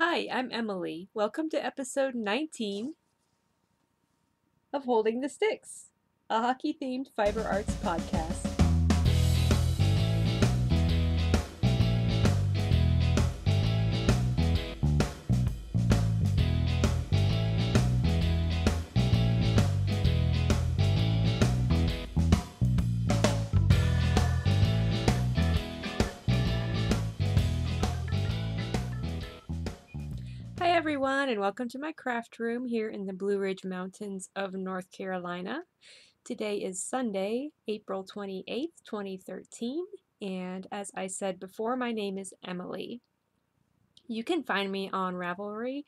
Hi, I'm Emily. Welcome to episode 19 of Holding the Sticks, a hockey themed fiber arts podcast. Hi, everyone, and welcome to my craft room here in the Blue Ridge Mountains of North Carolina. Today is Sunday, April 28th, 2013, and as I said before, my name is Emily. You can find me on Ravelry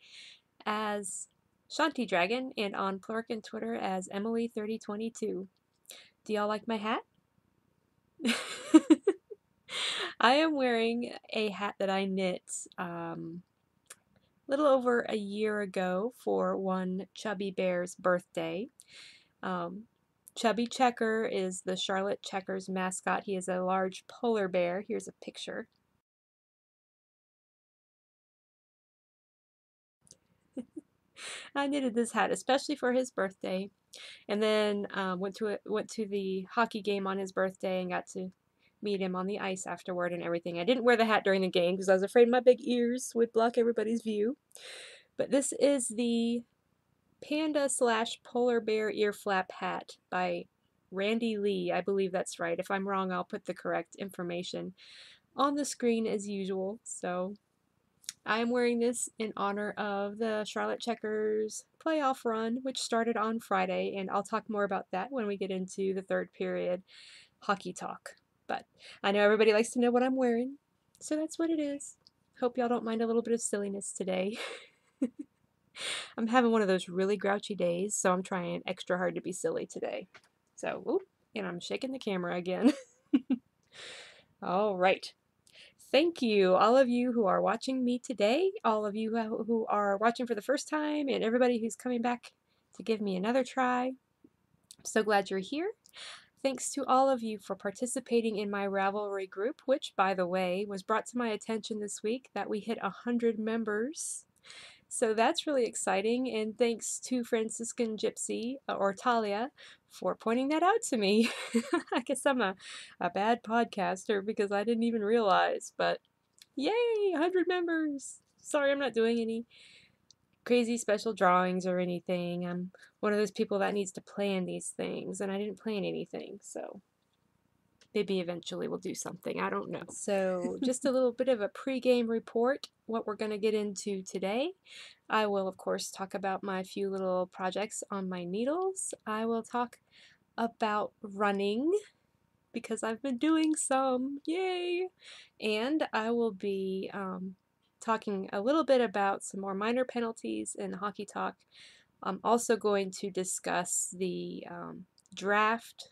as Shanti Dragon and on Plurk and Twitter as Emily3022. Do y'all like my hat? I am wearing a hat that I knit little over a year ago for one Chubby Bear's birthday. Um, Chubby Checker is the Charlotte Checkers mascot. He is a large polar bear. Here's a picture. I knitted this hat especially for his birthday, and then went to the hockey game on his birthday and got to meet him on the ice afterward and everything. I didn't wear the hat during the game because I was afraid my big ears would block everybody's view. But this is the Panda / Polar Bear Ear Flap Hat by Randy Lee. I believe that's right. If I'm wrong, I'll put the correct information on the screen as usual. So I am wearing this in honor of the Charlotte Checkers playoff run, which started on Friday, and I'll talk more about that when we get into the third period hockey talk. But I know everybody likes to know what I'm wearing, so that's what it is. Hope y'all don't mind a little bit of silliness today. I'm having one of those really grouchy days, so I'm trying extra hard to be silly today. So, oop, and I'm shaking the camera again. All right. Thank you, all of you who are watching me today, all of you who are watching for the first time, and everybody who's coming back to give me another try. I'm so glad you're here. Thanks to all of you for participating in my Ravelry group, which, by the way, was brought to my attention this week that we hit 100 members. So that's really exciting, and thanks to Franciscan Gypsy, or Talia, for pointing that out to me. I guess I'm a bad podcaster because I didn't even realize, but yay, 100 members! Sorry I'm not doing any crazy special drawings or anything. I'm one of those people that needs to plan these things, and I didn't plan anything, so maybe eventually we'll do something. I don't know. So just a little bit of a pre-game report, what we're going to get into today. I will, of course, talk about my few little projects on my needles. I will talk about running because I've been doing some. Yay! And I will be talking a little bit about some more minor penalties in hockey talk. I'm also going to discuss the draft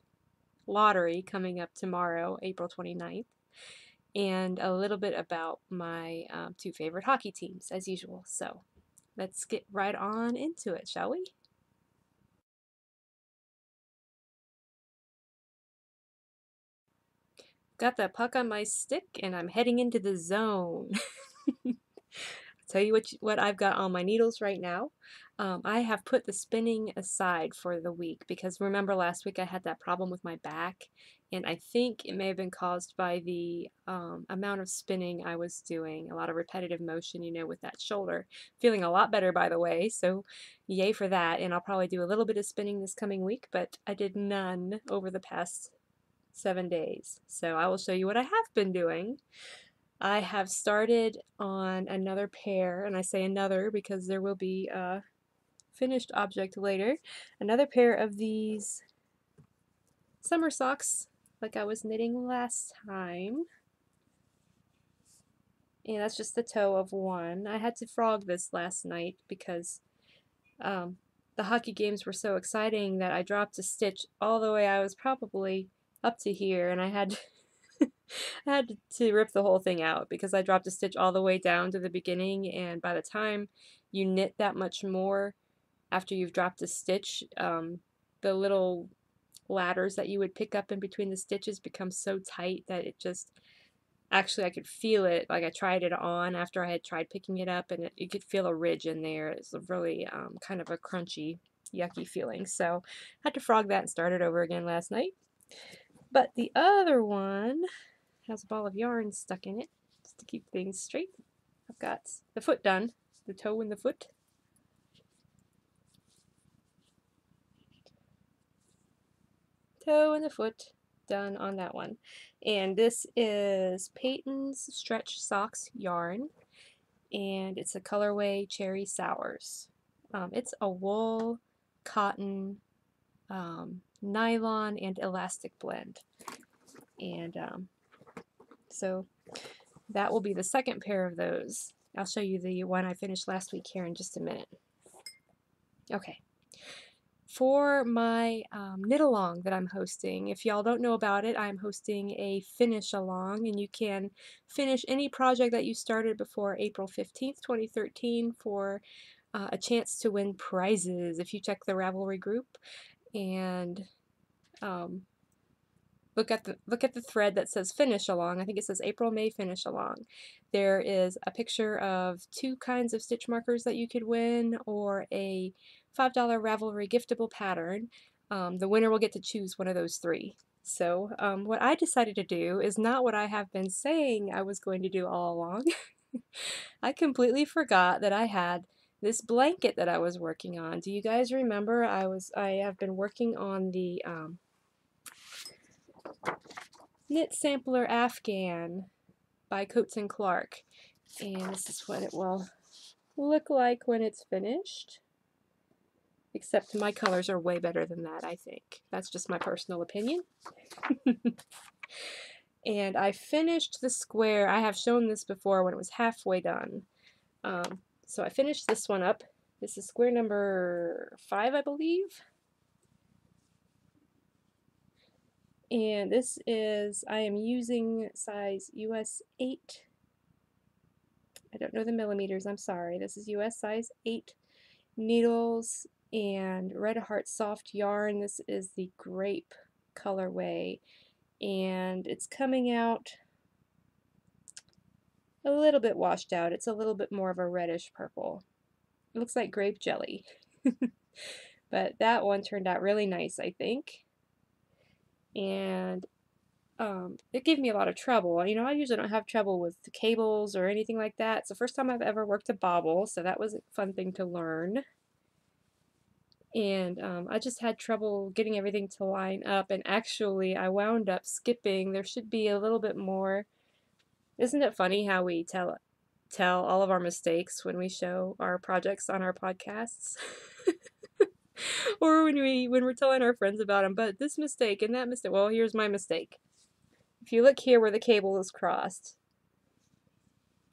lottery coming up tomorrow, April 29th, and a little bit about my two favorite hockey teams, as usual. So let's get right on into it, shall we? Got that puck on my stick, and I'm heading into the zone. Tell you what I've got on my needles right now. I have put the spinning aside for the week because remember last week I had that problem with my back, and I think it may have been caused by the amount of spinning I was doing, a lot of repetitive motion, you know, with that shoulder. Feeling a lot better, by the way, so yay for that, and I'll probably do a little bit of spinning this coming week, but I did none over the past 7 days. So I will show you what I have been doing. I have started on another pair, and I say another because there will be a finished object later. Another pair of these summer socks like I was knitting last time. And that's just the toe of one. I had to frog this last night because the hockey games were so exciting that I dropped a stitch all the way. I was probably up to here, and I had I had to rip the whole thing out because I dropped a stitch all the way down to the beginning, and by the time you knit that much more after you've dropped a stitch, the little ladders that you would pick up in between the stitches become so tight that it just Actually, I could feel it, like I tried it on after I had tried picking it up, and you could feel a ridge in there. It's a really kind of a crunchy, yucky feeling. So I had to frog that and start it over again last night. But the other one has a ball of yarn stuck in it just to keep things straight. I've got the foot done, the toe and the foot. Toe and the foot done on that one. And this is Peyton's Stretch Socks yarn, and it's a colorway Cherry Sours. It's a wool, cotton, nylon, and elastic blend. And so that will be the second pair of those. I'll show you the one I finished last week here in just a minute. Okay. For my knit along that I'm hosting, if y'all don't know about it, I'm hosting a finish along, and you can finish any project that you started before April 15th, 2013 for a chance to win prizes if you check the Ravelry group and look at the thread that says finish along. I think it says April May finish along. There is a picture of 2 kinds of stitch markers that you could win, or a $5 Ravelry giftable pattern. The winner will get to choose one of those 3. So what I decided to do is not what I have been saying I was going to do all along. I completely forgot that I had this blanket that I was working on. Do you guys remember? I have been working on the Knit Sampler Afghan by Coats and Clark, and this is what it will look like when it's finished, except my colors are way better than that, I think. That's just my personal opinion. And I finished the square. I have shown this before when it was halfway done. So I finished this one up. This is square number 5, I believe. And this is, I am using size US 8. I don't know the millimeters, I'm sorry. This is US size 8 needles and Red Heart soft yarn. This is the grape colorway, and it's coming out a little bit washed out. It's a little bit more of a reddish purple. It looks like grape jelly. But that one turned out really nice, I think. And it gave me a lot of trouble. You know, I usually don't have trouble with the cables or anything like that. It's the first time I've ever worked a bobble, so that was a fun thing to learn. And I just had trouble getting everything to line up, and actually I wound up skipping. There should be a little bit more. Isn't it funny how we tell all of our mistakes when we show our projects on our podcasts? Or when we're telling our friends about them, but this mistake and that mistake. Well, here's my mistake. If you look here where the cable is crossed,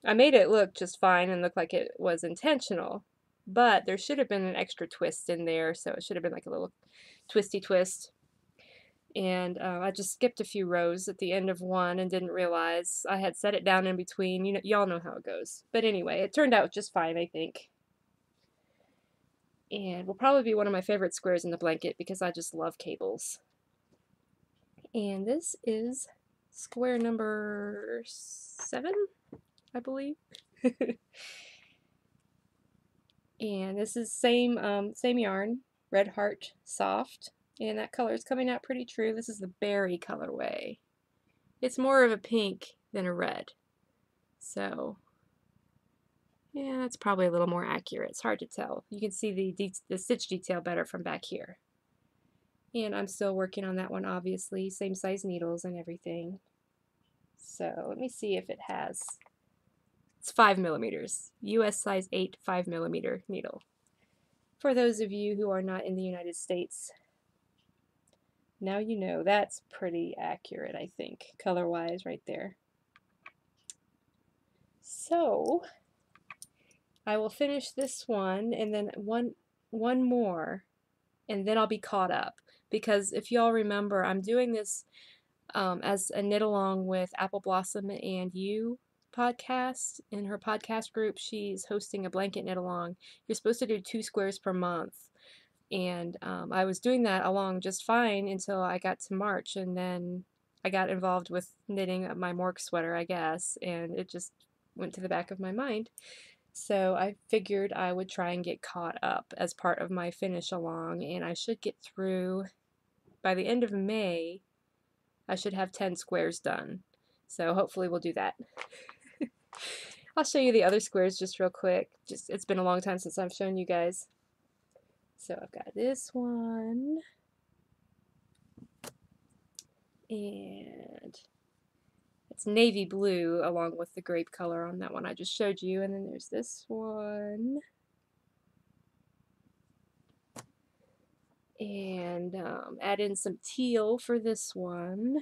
I made it look just fine and look like it was intentional, but there should have been an extra twist in there, so it should have been like a little twisty twist. And I just skipped a few rows at the end of one and didn't realize I had set it down in between. You know, y'all know how it goes. But anyway, it turned out just fine, I think. And will probably be one of my favorite squares in the blanket because I just love cables. And this is square number 7, I believe. And this is same yarn, Red Heart soft, and that color is coming out pretty true. This is the berry colorway. It's more of a pink than a red, so yeah, it's probably a little more accurate. It's hard to tell. You can see the stitch detail better from back here. And I'm still working on that one, obviously, same size needles and everything. So let me see if it has. It's 5 millimeters, US size 8 5 millimeter needle. For those of you who are not in the United States, now you know. That's pretty accurate, I think, color-wise right there. So I will finish this one and then one more, and then I'll be caught up. Because if y'all remember, I'm doing this as a knit along with Apple Blossom and You podcast. In her podcast group, she's hosting a blanket knit along. You're supposed to do 2 squares per month. And I was doing that along just fine until I got to March, and then I got involved with knitting my Mork sweater, I guess, and it just went to the back of my mind. So I figured I would try and get caught up as part of my finish along, and I should get through by the end of May. I should have 10 squares done. So hopefully we'll do that. I'll show you the other squares just real quick. Just it's been a long time since I've shown you guys. So I've got this one, and it's navy blue along with the grape color on that one I just showed you. And then there's this one. And add in some teal for this one.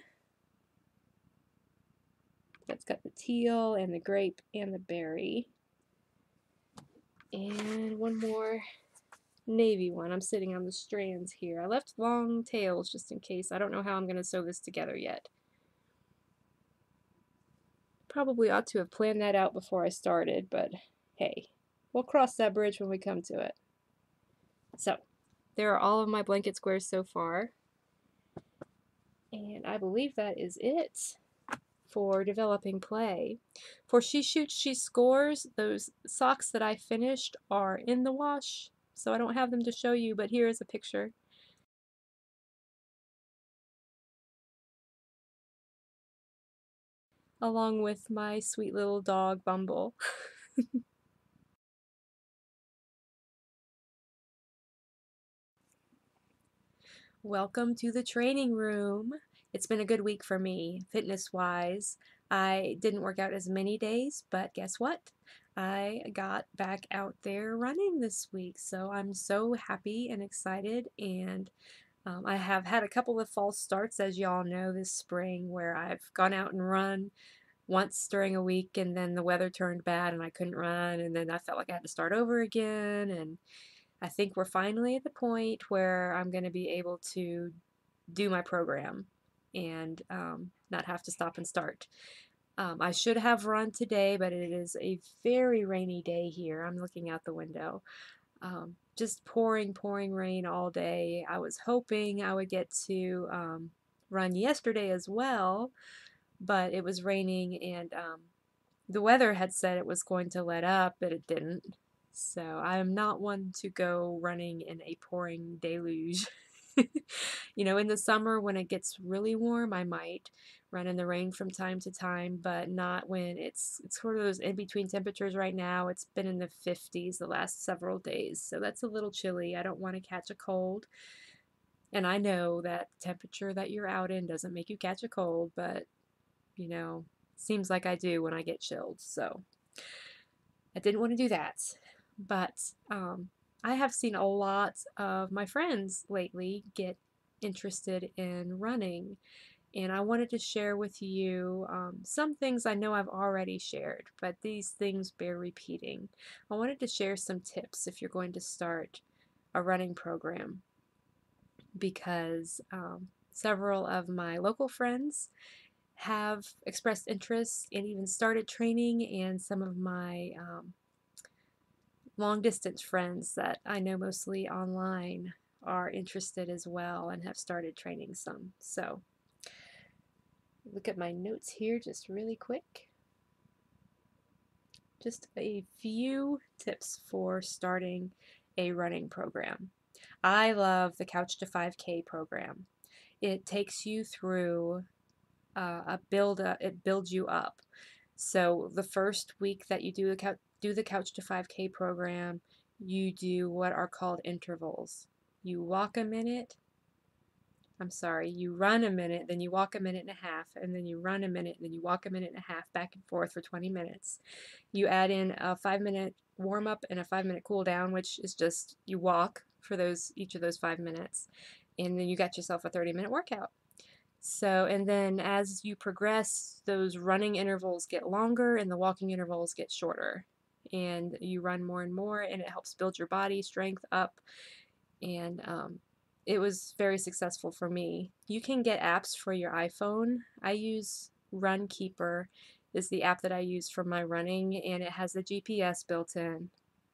That's got the teal and the grape and the berry. And one more navy one. I'm sitting on the strands here. I left long tails just in case. I don't know how I'm going to sew this together yet. Probably ought to have planned that out before I started, but hey, we'll cross that bridge when we come to it. So, there are all of my blanket squares so far. And I believe that is it for developing play. For She Shoots, She Scores, those socks that I finished are in the wash, so I don't have them to show you, but here is a picture. Along with my sweet little dog, Bumble. Welcome to the training room. It's been a good week for me, fitness-wise. I didn't work out as many days, but guess what? I got back out there running this week, so I'm so happy and excited, and I have had a couple of false starts, as y'all know, this spring, where I've gone out and run once during a week, and then the weather turned bad and I couldn't run, and then I felt like I had to start over again, and I think we're finally at the point where I'm going to be able to do my program and not have to stop and start. I should have run today, but it is a very rainy day here. I'm looking out the window. Just pouring rain all day. I was hoping I would get to run yesterday as well, but it was raining, and the weather had said it was going to let up, but it didn't. So I am not one to go running in a pouring deluge. You know, in the summer when it gets really warm, I might run in the rain from time to time, but not when it's sort of those in between temperatures right now. It's been in the 50s the last several days, so that's a little chilly. I don't want to catch a cold. And I know that temperature that you're out in doesn't make you catch a cold, but you know, seems like I do when I get chilled. So I didn't want to do that. But I have seen a lot of my friends lately get interested in running, and I wanted to share with you some things I know I've already shared, but these things bear repeating. I wanted to share some tips if you're going to start a running program, because several of my local friends have expressed interest and even started training, and some of my long distance friends that I know mostly online are interested as well and have started training some. So look at my notes here just really quick. Just a few tips for starting a running program. I love the Couch to 5K program. It takes you through it builds you up. So the first week that you do the Couch to 5K program, you do what are called intervals. You walk a minute, you run a minute, then you walk a minute and a half, and then you run a minute, then you walk a minute and a half back and forth for 20 minutes. You add in a 5-minute warm up and a 5-minute cool down, which is just you walk for each of those 5 minutes, and then you got yourself a 30-minute workout. So, and then as you progress, those running intervals get longer and the walking intervals get shorter. And you run more and more, and it helps build your body strength up. And it was very successful for me. You can get apps for your iPhone. I use Runkeeper, is the app that I use for my running, and it has the GPS built in.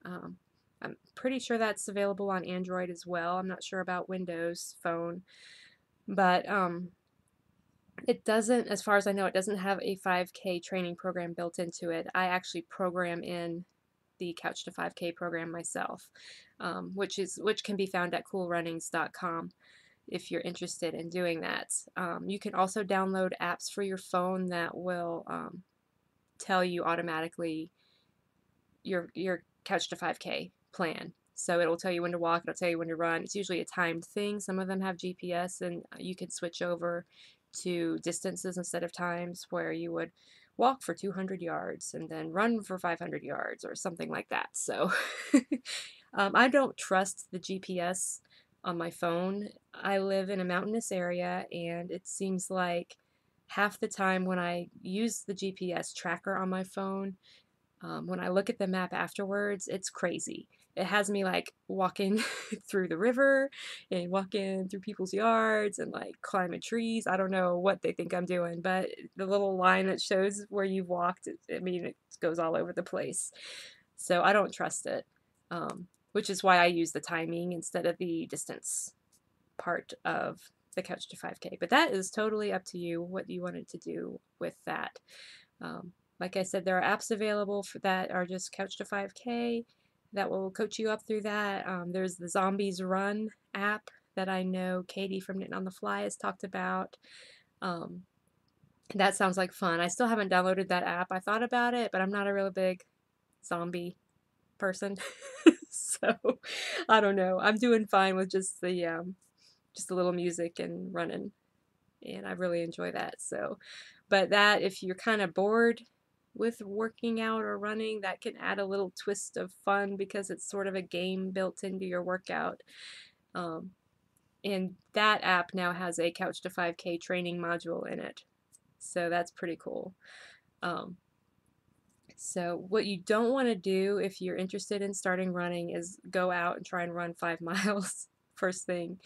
I'm pretty sure that's available on Android as well. I'm not sure about Windows Phone, but It doesn't, as far as I know, it doesn't have a 5K training program built into it. I actually program in the Couch to 5K program myself, which can be found at coolrunnings.com if you're interested in doing that. You can also download apps for your phone that will tell you automatically your Couch to 5K plan. So it'll tell you when to walk, it'll tell you when to run. It's usually a timed thing. Some of them have GPS, and you can switch over to distances instead of times, where you would walk for 200 yards and then run for 500 yards or something like that. So I don't trust the GPS on my phone. I live in a mountainous area, and it seems like half the time when I use the GPS tracker on my phone, when I look at the map afterwards, it's crazy. It has me like walking through the river and walking through people's yards and like climbing trees. I don't know what they think I'm doing, but the little line that shows where you've walked, it goes all over the place. So I don't trust it, which is why I use the timing instead of the distance part of the Couch to 5K. But that is totally up to you what you wanted to do with that. Um, like I said, there are apps available for that are just Couch to 5K that will coach you up through that. There's the Zombies Run app that I know Katie from Knitting on the Fly has talked about. Um, that sounds like fun. I still haven't downloaded that app. I thought about it, but I'm not a real big zombie person. So I don't know. I'm doing fine with just the little music and running, and I really enjoy that. So, but that, if you're kind of bored with working out or running, that can add a little twist of fun because it's sort of a game built into your workout. Um, and that app now has a Couch to 5K training module in it. So that's pretty cool. Um, so what you don't want to do if you're interested in starting running is go out and try and run 5 miles first thing.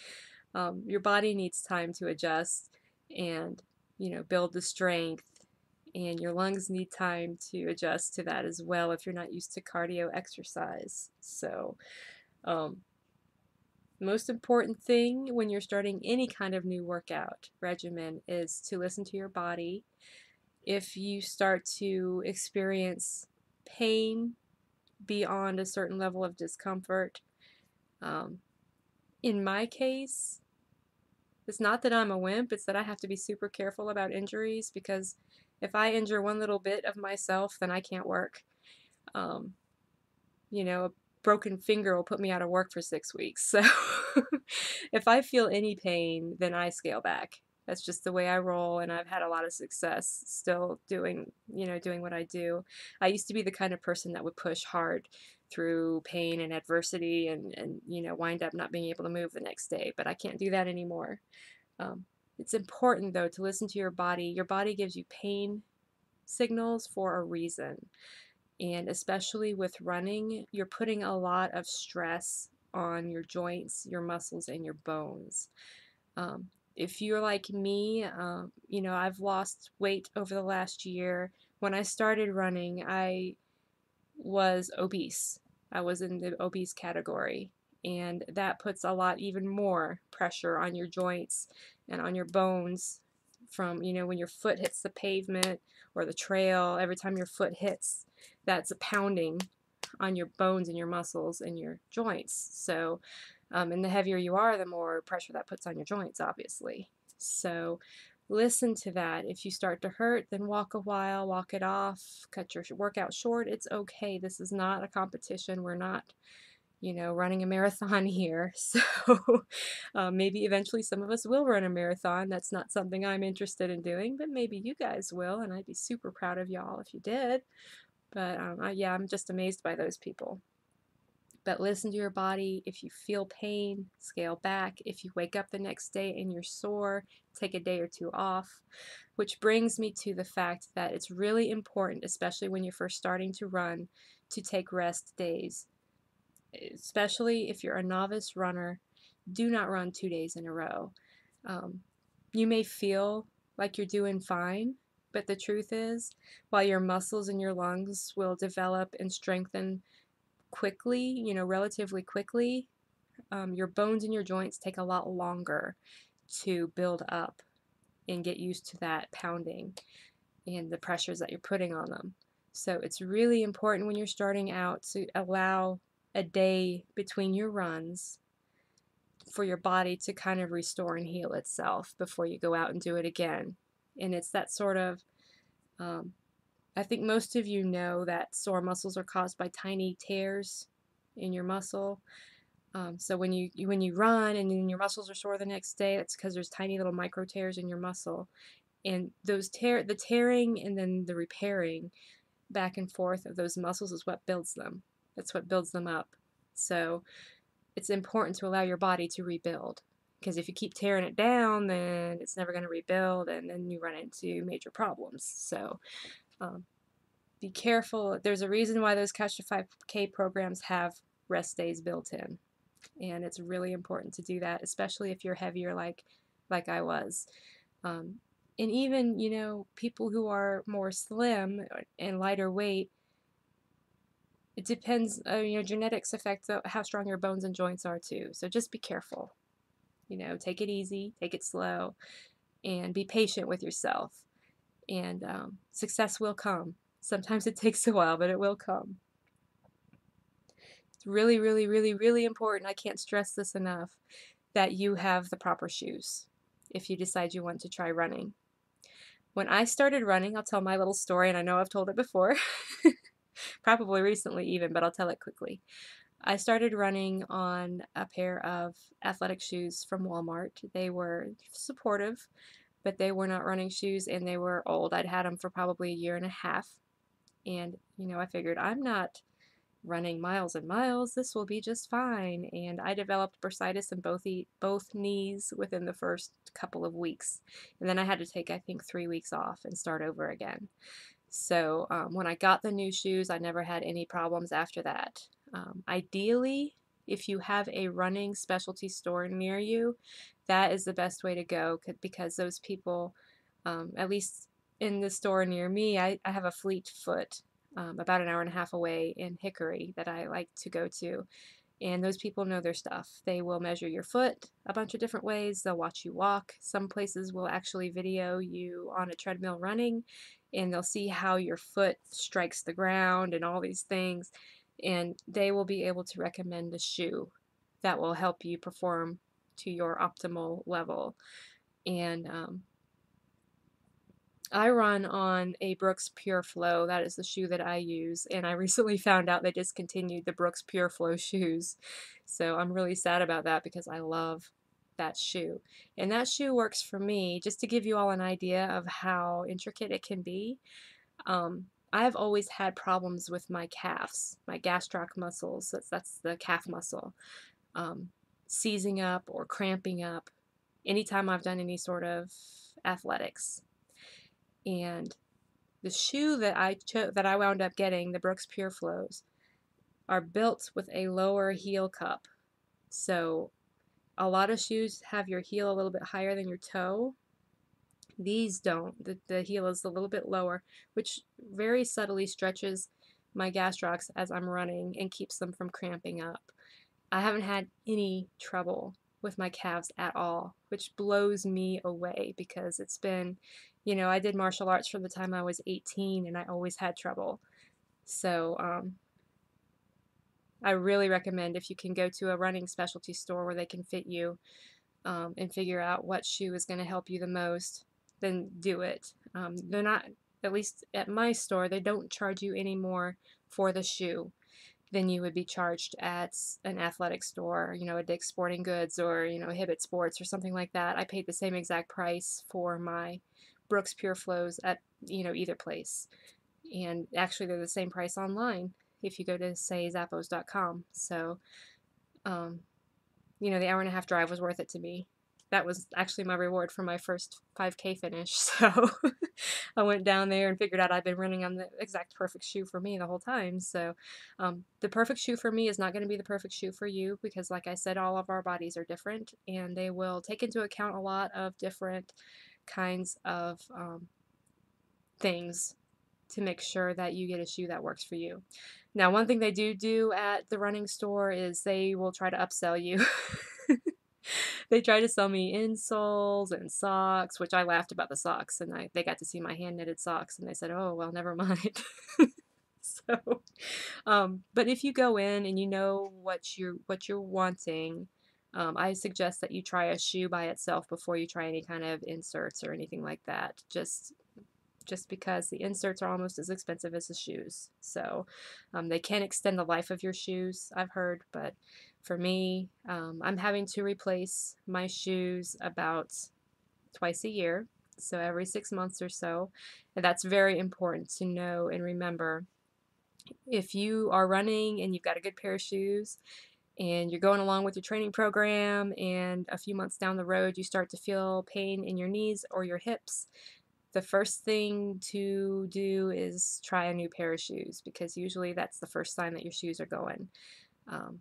Your body needs time to adjust and, build the strength, and your lungs need time to adjust to that as well if you're not used to cardio exercise. So, um, most important thing when you're starting any kind of new workout regimen is to listen to your body. If you start to experience pain beyond a certain level of discomfort, um, in my case, it's not that I'm a wimp, it's that I have to be super careful about injuries, because if I injure one little bit of myself, then I can't work. Um, a broken finger will put me out of work for 6 weeks. So if I feel any pain, then I scale back. That's just the way I roll, and I've had a lot of success still doing what I do. I used to be the kind of person that would push hard through pain and adversity and wind up not being able to move the next day, but I can't do that anymore. Um, it's important, though, to listen to your body. Your body gives you pain signals for a reason. And especially with running, you're putting a lot of stress on your joints, your muscles, and your bones. Um, if you're like me, I've lost weight over the last year. When I started running, I was obese. I was in the obese category, and that puts a lot even more pressure on your joints and on your bones from, when your foot hits the pavement or the trail. Every time your foot hits, that's a pounding on your bones and your muscles and your joints. So, and the heavier you are, the more pressure that puts on your joints, obviously. So, listen to that. If you start to hurt, then walk a while, walk it off, cut your workout short. It's okay. This is not a competition. We're not, running a marathon here. So maybe eventually some of us will run a marathon. That's not something I'm interested in doing, but maybe you guys will, and I'd be super proud of y'all if you did. But yeah, I'm just amazed by those people. But listen to your body. If you feel pain, scale back. If you wake up the next day and you're sore, take a day or two off. Which brings me to the fact that it's really important, especially when you're first starting to run, to take rest days. Especially if you're a novice runner, do not run 2 days in a row. Um, you may feel like you're doing fine, but the truth is, while your muscles and your lungs will develop and strengthen quickly, relatively quickly, your bones and your joints take a lot longer to build up. and get used to that pounding and the pressures that you're putting on them. So it's really important when you're starting out to allow a day between your runs for your body to kind of restore and heal itself before you go out and do it again. And it's that sort of, um, I think most of you know that sore muscles are caused by tiny tears in your muscle. So when you run and then your muscles are sore the next day, it's because there's tiny little micro tears in your muscle, and the tearing and then the repairing back and forth of those muscles is what builds them. That's what builds them up. So it's important to allow your body to rebuild, because if you keep tearing it down, then it's never going to rebuild, and then you run into major problems. So um, be careful. There's a reason why those Couch to 5K programs have rest days built in, and it's really important to do that, especially if you're heavier like I was. Um, and even, you know, people who are more slim and lighter weight, it depends, you know, genetics affect how strong your bones and joints are too. So just be careful. You know, take it easy, take it slow, and be patient with yourself. And success will come. Sometimes it takes a while, but it will come. It's really, really, really, really important. I can't stress this enough, that you have the proper shoes if you decide you want to try running. When I started running, I'll tell my little story, and I know I've told it before, probably recently even, but I'll tell it quickly. I started running on a pair of athletic shoes from Walmart. They were supportive, but they were not running shoes, and they were old. I'd had them for probably a year and a half, and you know, I figured I'm not running miles and miles. This will be just fine. And I developed bursitis in both knees within the first couple of weeks, and then I had to take, I think, 3 weeks off and start over again. So when I got the new shoes, I never had any problems after that. Ideally, if you have a running specialty store near you, that is the best way to go, because those people, at least in the store near me, I have a Fleet Foot about an hour and a half away in Hickory that I like to go to. And those people know their stuff. They will measure your foot a bunch of different ways. They'll watch you walk. Some places will actually video you on a treadmill running, and they'll see how your foot strikes the ground and all these things. And they will be able to recommend a shoe that will help you perform to your optimal level. And I run on a Brooks Pure Flow. That is the shoe that I use, and I recently found out they discontinued the Brooks Pure Flow shoes. So I'm really sad about that, because I love that shoe. And that shoe works for me. Just to give you all an idea of how intricate it can be, I've always had problems with my calves, my gastroc muscles. That's the calf muscle, seizing up or cramping up anytime I've done any sort of athletics. And the shoe that I wound up getting, the Brooks Pure Flows, are built with a lower heel cup. So a lot of shoes have your heel a little bit higher than your toe. These don't. The heel is a little bit lower, which very subtly stretches my gastrocs as I'm running and keeps them from cramping up. I haven't had any trouble with my calves at all, which blows me away, because it's been, you know, I did martial arts from the time I was 18, and I always had trouble. So I really recommend, if you can go to a running specialty store where they can fit you, and figure out what shoe is going to help you the most, then do it. They're not, at least at my store, they don't charge you any more for the shoe than you would be charged at an athletic store, you know, a Dick's Sporting Goods, or, you know, Hibbett Sports or something like that. I paid the same exact price for my Brooks Pure Flows at, you know, either place. And actually, they're the same price online if you go to, say, Zappos.com. So, you know, the hour and a half drive was worth it to me. That was actually my reward for my first 5K finish. So I went down there and figured out I'd been running on the exact perfect shoe for me the whole time. So the perfect shoe for me is not going to be the perfect shoe for you, because, like I said, all of our bodies are different, and they will take into account a lot of different kinds of things to make sure that you get a shoe that works for you. Now, one thing they do at the running store is they will try to upsell you. They tried to sell me insoles and socks, which I laughed about the socks, and they got to see my hand knitted socks, and they said, "Oh, well, never mind." So, but if you go in and you know what you're wanting, I suggest that you try a shoe by itself before you try any kind of inserts or anything like that. Just because the inserts are almost as expensive as the shoes. So they can extend the life of your shoes, I've heard, but for me, I'm having to replace my shoes about twice a year, so every 6 months or so. And that's very important to know and remember. If you are running and you've got a good pair of shoes and you're going along with your training program, and a few months down the road you start to feel pain in your knees or your hips, the first thing to do is try a new pair of shoes, because usually that's the first sign that your shoes are going. Um,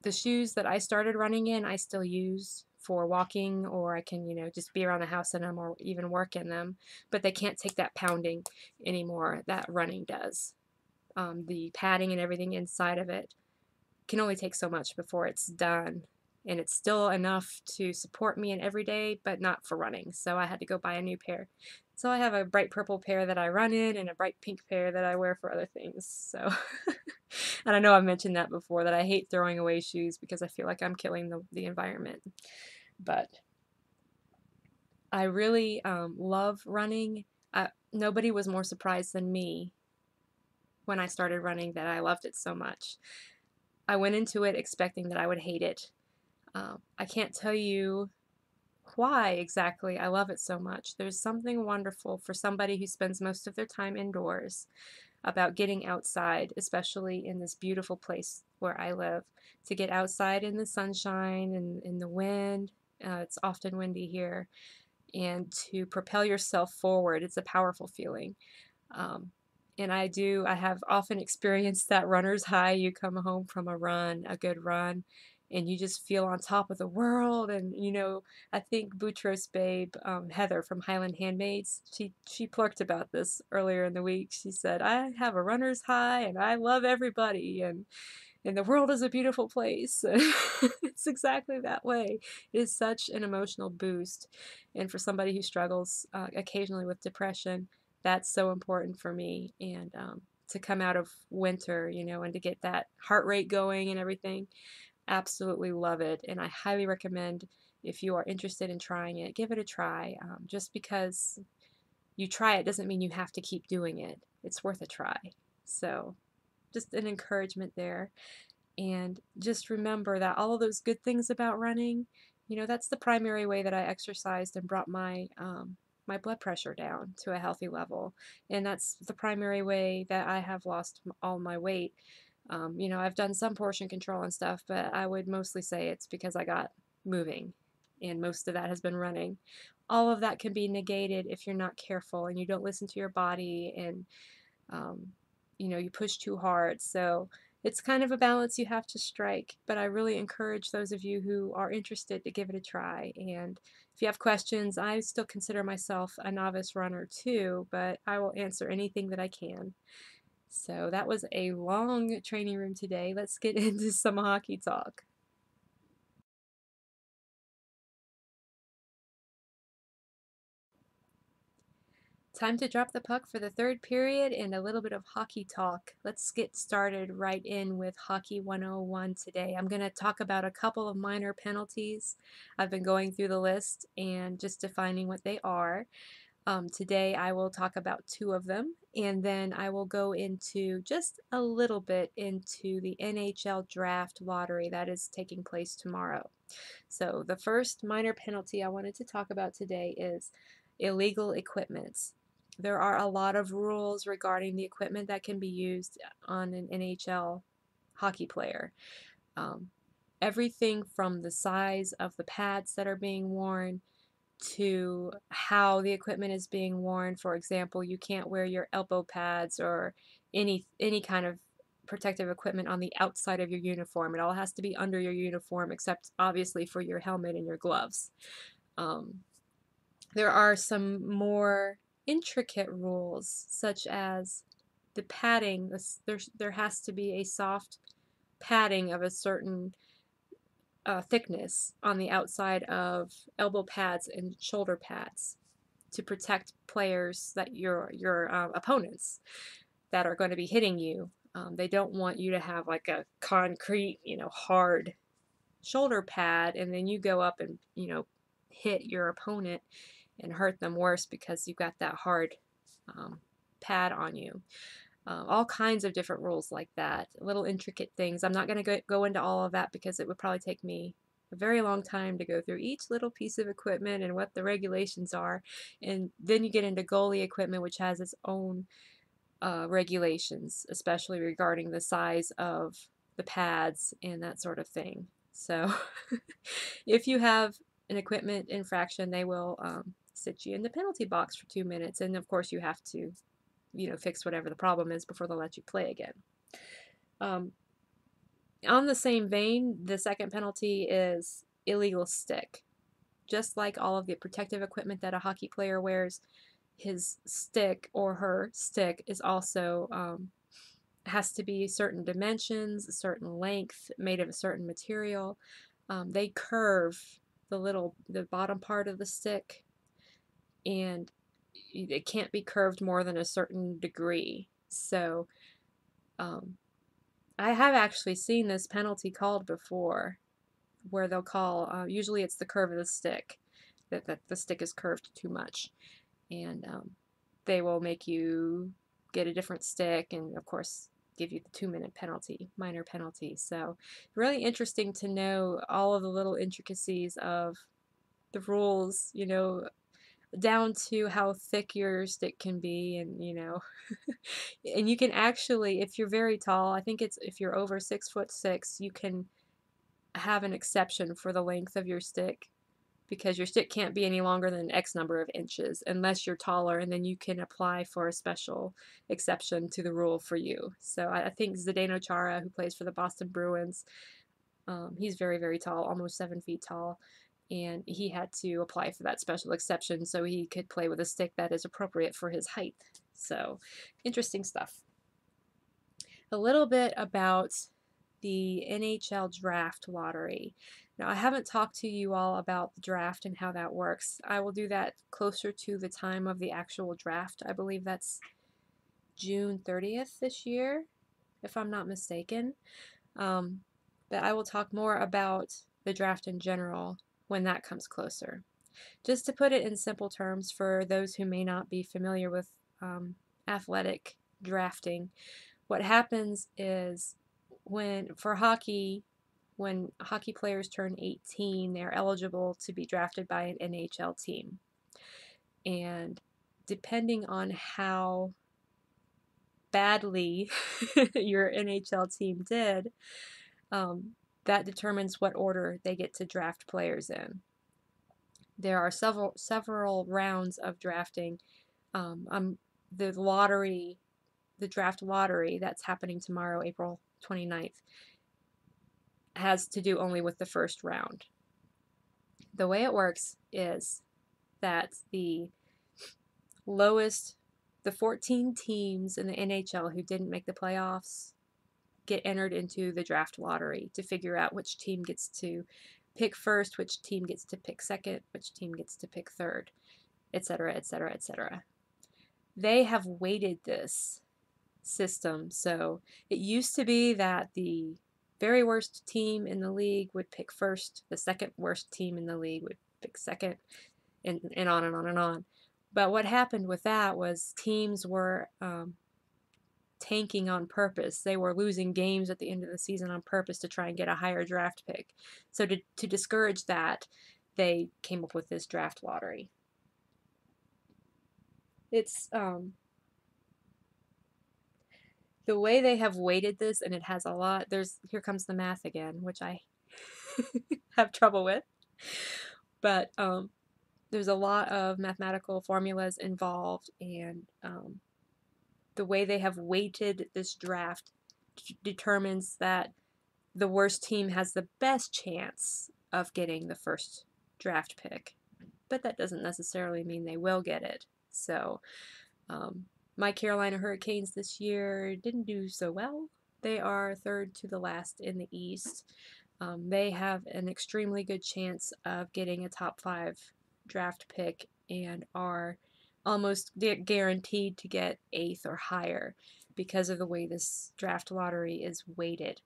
the shoes that I started running in, I still use for walking, or I can, just be around the house in them or even work in them, but they can't take that pounding anymore that running does. The padding and everything inside of it can only take so much before it's done. And it's still enough to support me in every day, but not for running. So I had to go buy a new pair. So I have a bright purple pair that I run in and a bright pink pair that I wear for other things. So, and I know I've mentioned that before, that I hate throwing away shoes because I feel like I'm killing the environment. But I really love running. Nobody was more surprised than me when I started running that I loved it so much. I went into it expecting that I would hate it. I can't tell you why exactly I love it so much. There's something wonderful for somebody who spends most of their time indoors about getting outside, especially in this beautiful place where I live, to get outside in the sunshine and in the wind. It's often windy here, and to propel yourself forward. It's a powerful feeling. Um, and I have often experienced that runner's high. You come home from a run, a good run, and you just feel on top of the world. And, I think Boutros Babe, Heather from Highland Handmaids, she plurked about this earlier in the week. She said, I have a runner's high and I love everybody. And the world is a beautiful place. It's exactly that way. It is such an emotional boost. And for somebody who struggles occasionally with depression, that's so important for me. And to come out of winter, and to get that heart rate going and everything, absolutely love it. And I highly recommend, if you are interested in trying it, give it a try. Just because you try it doesn't mean you have to keep doing it. It's worth a try. So, just an encouragement there. And just remember that all of those good things about running, that's the primary way that I exercised and brought my blood pressure down to a healthy level. And that's the primary way that I have lost all my weight. I've done some portion control and stuff, but I would mostly say it's because I got moving, and most of that has been running. All of that can be negated if you're not careful and you don't listen to your body, and um, you push too hard. So it's kind of a balance you have to strike, but I really encourage those of you who are interested to give it a try. And if you have questions, I still consider myself a novice runner too, but I will answer anything that I can. So that was a long training room today. Let's get into some hockey talk. Time to drop the puck for the third period and a little bit of hockey talk. Let's get started right in with Hockey 101 today. I'm going to talk about a couple of minor penalties. I've been going through the list and just defining what they are. Today I will talk about two of them, and then I will go into just a little bit into the NHL draft lottery that is taking place tomorrow. So the first minor penalty I wanted to talk about today is illegal equipment. There are a lot of rules regarding the equipment that can be used on an NHL hockey player. Um, Everything from the size of the pads that are being worn to how the equipment is being worn. For example, you can't wear your elbow pads or any kind of protective equipment on the outside of your uniform. It all has to be under your uniform, except obviously for your helmet and your gloves. Um, there are some more intricate rules, such as the padding. There has to be a soft padding of a certain thickness on the outside of elbow pads and shoulder pads to protect players that your opponents that are going to be hitting you. They don't want you to have like a concrete, hard shoulder pad, and then you go up and hit your opponent and hurt them worse because you've got that hard um, pad on you. All kinds of different rules like that, little intricate things. I'm not going to go into all of that because it would probably take me a very long time to go through each little piece of equipment and what the regulations are. And then you get into goalie equipment, which has its own regulations, especially regarding the size of the pads and that sort of thing. So if you have an equipment infraction, they will sit you in the penalty box for 2 minutes. And of course, you have to fix whatever the problem is before they'll let you play again. On the same vein, the second penalty is illegal stick. Just like all of the protective equipment that a hockey player wears, his stick or her stick is also has to be certain dimensions, a certain length, made of a certain material. They curve the bottom part of the stick, and it can't be curved more than a certain degree. So I have actually seen this penalty called before, where they'll call, usually it's the curve of the stick, that the stick is curved too much. And they will make you get a different stick and, of course, give you the 2-minute penalty, minor penalty. So really interesting to know all of the little intricacies of the rules, down to how thick your stick can be, and and you can actually, if you're very tall, I think it's if you're over 6'6", you can have an exception for the length of your stick, because your stick can't be any longer than X number of inches unless you're taller, and then you can apply for a special exception to the rule for you. So I think Zdeno Chara, who plays for the Boston Bruins, he's very, very tall, almost 7 feet tall, and he had to apply for that special exception so he could play with a stick that is appropriate for his height. So interesting stuff. A little bit about the NHL draft lottery. Now, I haven't talked to you all about the draft and how that works. I will do that closer to the time of the actual draft. I believe that's June 30th this year, if I'm not mistaken. But I will talk more about the draft in general when that comes closer. Just to put it in simple terms for those who may not be familiar with athletic drafting, what happens is for hockey, when hockey players turn 18, they're eligible to be drafted by an NHL team. And depending on how badly your NHL team did, that determines what order they get to draft players in. There are several rounds of drafting. The draft lottery that's happening tomorrow, April 29th, has to do only with the first round. The way it works is that the 14 teams in the NHL who didn't make the playoffs get entered into the draft lottery to figure out which team gets to pick first, which team gets to pick second, which team gets to pick third, etc., etc., etc. They have weighted this system. So it used to be that the very worst team in the league would pick first, the second worst team in the league would pick second, and on and on and on. But what happened with that was teams were tanking on purpose. They were losing games at the end of the season on purpose to try and get a higher draft pick. So to discourage that, they came up with this draft lottery. It's the way they have weighted this, and it has a lot. Here comes the math again, which I have trouble with. But there's a lot of mathematical formulas involved, and the way they have weighted this draft determines that the worst team has the best chance of getting the first draft pick. But that doesn't necessarily mean they will get it. So my Carolina Hurricanes this year didn't do so well. They are third to the last in the East. They have an extremely good chance of getting a top 5 draft pick and are almost guaranteed to get 8th or higher because of the way this draft lottery is weighted.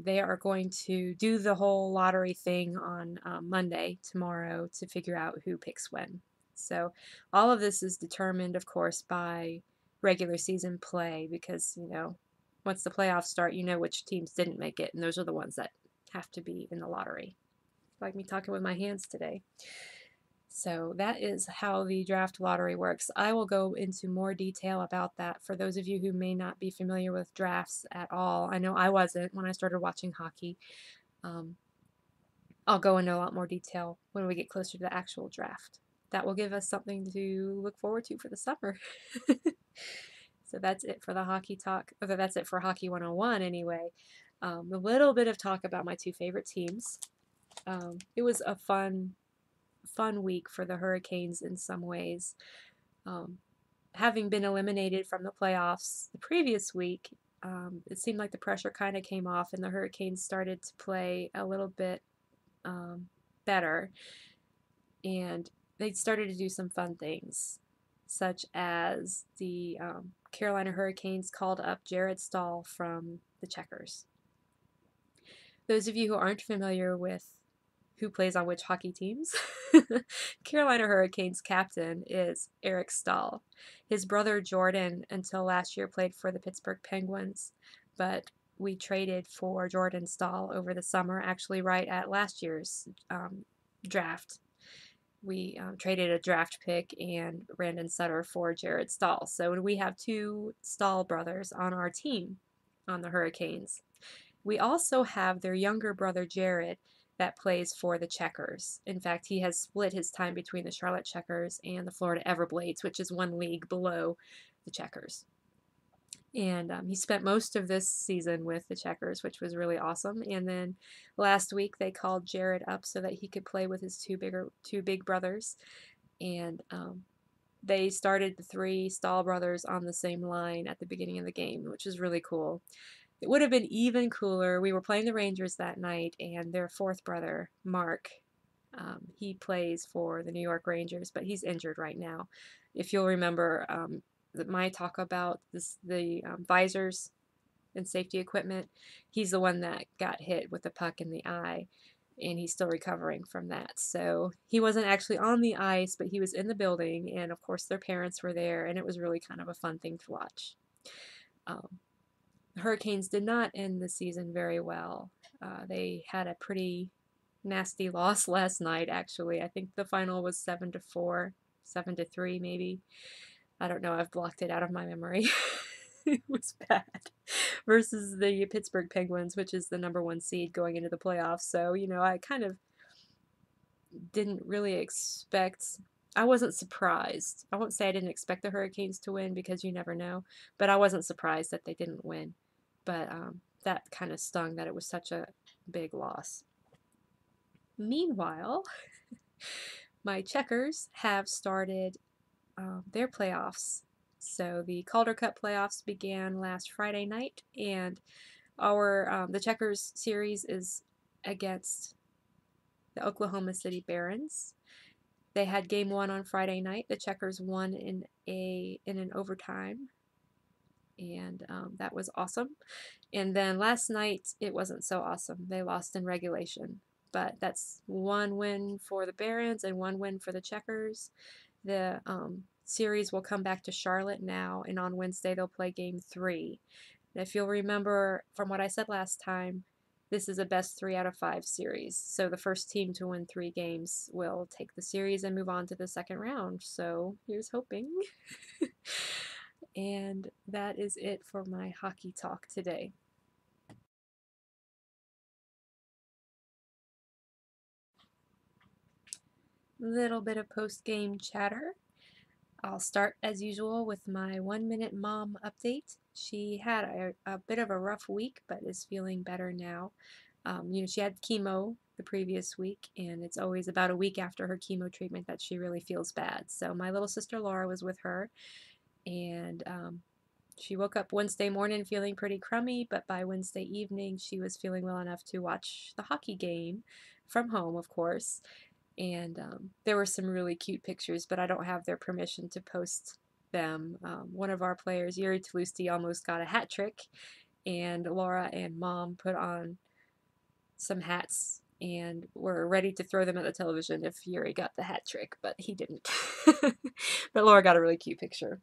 They are going to do the whole lottery thing on Monday, tomorrow, to figure out who picks when. So all of this is determined, of course, by regular season play because, once the playoffs start, you know which teams didn't make it, and those are the ones that have to be in the lottery. Like me talking with my hands today. So that is how the draft lottery works. I will go into more detail about that for those of you who may not be familiar with drafts at all. I know I wasn't when I started watching hockey. Um, I'll go into a lot more detail when we get closer to the actual draft. That will give us something to look forward to for the summer. So that's it for the hockey talk. That's it for Hockey 101 anyway. A little bit of talk about my two favorite teams. It was a fun week for the Hurricanes in some ways. Having been eliminated from the playoffs the previous week, it seemed like the pressure kind of came off and the Hurricanes started to play a little bit better. And they started to do some fun things, such as the Carolina Hurricanes called up Jarret Staal from the Checkers. Those of you who aren't familiar with who plays on which hockey teams, Carolina Hurricanes captain is Eric Staal. His brother Jordan, until last year, played for the Pittsburgh Penguins, but we traded for Jordan Staal over the summer, actually right at last year's draft. We traded a draft pick and Brandon Sutter for Jarret Staal. So we have two Staal brothers on our team on the Hurricanes. We also have their younger brother Jared that plays for the Checkers. In fact, he has split his time between the Charlotte Checkers and the Florida Everblades, which is one league below the Checkers. And he spent most of this season with the Checkers, which was really awesome. And then last week they called Jared up so that he could play with his two big brothers. And they started the three Staal brothers on the same line at the beginning of the game, which is really cool. It would have been even cooler. We were playing the Rangers that night, and their fourth brother, Mark, he plays for the New York Rangers, but he's injured right now. If you'll remember my talk about the visors and safety equipment, he's the one that got hit with a puck in the eye, and he's still recovering from that. So he wasn't actually on the ice, but he was in the building, and of course their parents were there, and it was really kind of a fun thing to watch. The Hurricanes did not end the season very well. They had a pretty nasty loss last night, actually. I think the final was 7-4, 7-3 maybe. I don't know, I've blocked it out of my memory. It was bad. Versus the Pittsburgh Penguins, which is the number 1 seed going into the playoffs. So, I kind of didn't really expect. I wasn't surprised. I won't say I didn't expect the Hurricanes to win because you never know, but I wasn't surprised that they didn't win. But that kind of stung that it was such a big loss. Meanwhile, my Checkers have started their playoffs. So the Calder Cup playoffs began last Friday night, and the Checkers series is against the Oklahoma City Barons. They had game 1 on Friday night. The Checkers won in an overtime, and that was awesome. And then last night it wasn't so awesome. They lost in regulation, but that's 1 win for the Barons and 1 win for the Checkers. The series will come back to Charlotte now, and on Wednesday they'll play game 3. And if you'll remember from what I said last time, this is a best 3 out of 5 series. So the first team to win 3 games will take the series and move on to the second round. So here's hoping. And that is it for my hockey talk today. Little bit of post-game chatter. I'll start as usual with my 1-minute mom update. She had a bit of a rough week, but is feeling better now. She had chemo the previous week, and it's always about a week after her chemo treatment that she really feels bad. So my little sister Laura was with her, and She woke up Wednesday morning feeling pretty crummy, but by Wednesday evening she was feeling well enough to watch the hockey game from home, of course. And there were some really cute pictures, but I don't have their permission to post them. One of our players, Yuri Tlusty, almost got a hat trick, and Laura and Mom put on some hats and were ready to throw them at the television if Yuri got the hat trick, but he didn't. But Laura got a really cute picture.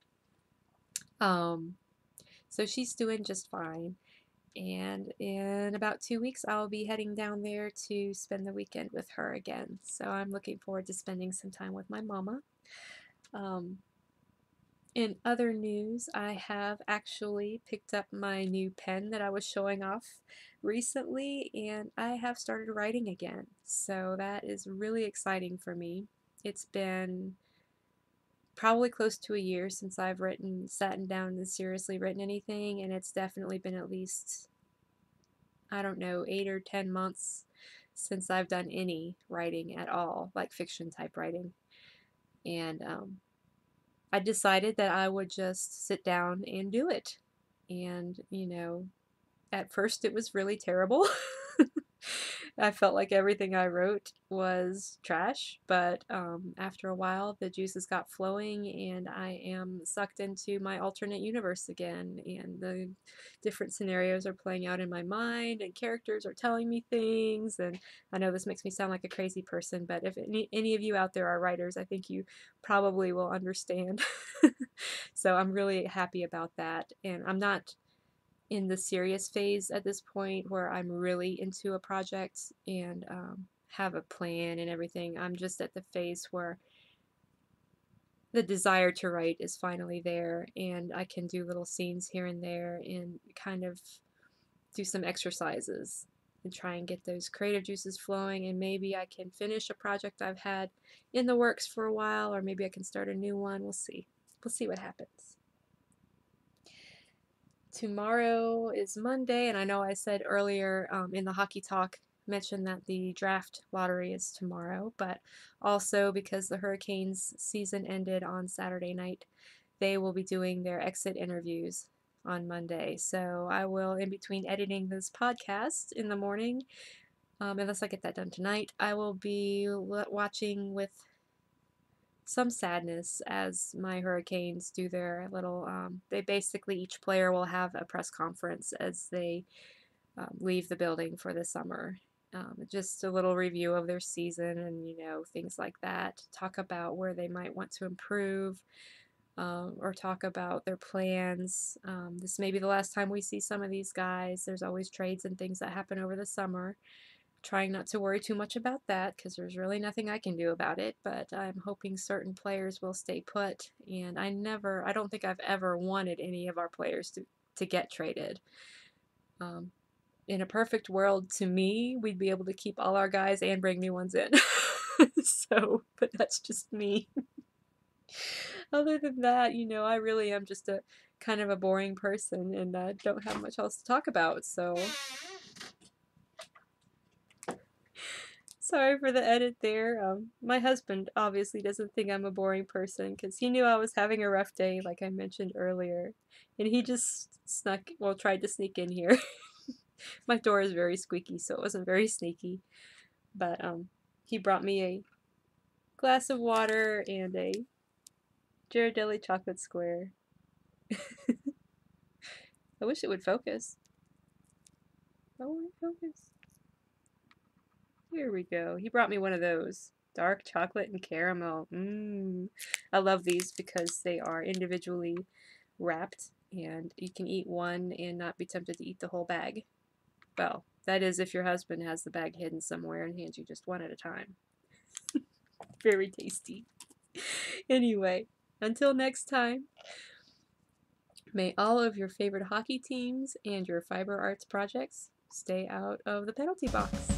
So she's doing just fine. And in about 2 weeks, I'll be heading down there to spend the weekend with her again. So I'm looking forward to spending some time with my mama. Um, in other news, I have actually picked up my new pen that I was showing off recently, and I have started writing again. So that is really exciting for me. It's been probably close to a year since I've sat down and seriously written anything, and it's definitely been at least, I don't know, 8 or 10 months since I've done any writing at all, like fiction type writing. And I decided that I would just sit down and do it. And, at first it was really terrible. I felt like everything I wrote was trash, but after a while the juices got flowing and I am sucked into my alternate universe again, and the different scenarios are playing out in my mind and characters are telling me things. And I know this makes me sound like a crazy person, but if any of you out there are writers, I think you probably will understand. So I'm really happy about that, and I'm not in the serious phase at this point where I'm really into a project and have a plan and everything. I'm just at the phase where the desire to write is finally there, and I can do little scenes here and there and kind of do some exercises and try and get those creative juices flowing, and maybe I can finish a project I've had in the works for a while, or maybe I can start a new one. We'll see. We'll see what happens. Tomorrow is Monday, and I know I said earlier in the hockey talk, mentioned that the draft lottery is tomorrow, but also because the Hurricanes season ended on Saturday night, they will be doing their exit interviews on Monday. So I will, in between editing this podcast in the morning, unless I get that done tonight, I will be watching with some sadness as my Hurricanes do their little, they basically, each player will have a press conference as they leave the building for the summer. Just a little review of their season and, things like that. Talk about where they might want to improve, or talk about their plans. This may be the last time we see some of these guys. There's always trades and things that happen over the summer. Trying not to worry too much about that because there's really nothing I can do about it, but I'm hoping certain players will stay put. And I don't think I've ever wanted any of our players to get traded. In a perfect world, to me, we'd be able to keep all our guys and bring new ones in. So, but that's just me. Other than that, I really am just a kind of a boring person and don't have much else to talk about, so sorry for the edit there. My husband obviously doesn't think I'm a boring person because he knew I was having a rough day, like I mentioned earlier, and he just tried to sneak in here. My door is very squeaky, so it wasn't very sneaky, but he brought me a glass of water and a Ghirardelli chocolate square. I wish it would focus. Oh, will it focus? Here we go. He brought me one of those. Dark chocolate and caramel. Mmm. I love these because they are individually wrapped and you can eat one and not be tempted to eat the whole bag. Well, that is if your husband has the bag hidden somewhere and hands you just one at a time. Very tasty. Anyway, until next time, may all of your favorite hockey teams and your fiber arts projects stay out of the penalty box.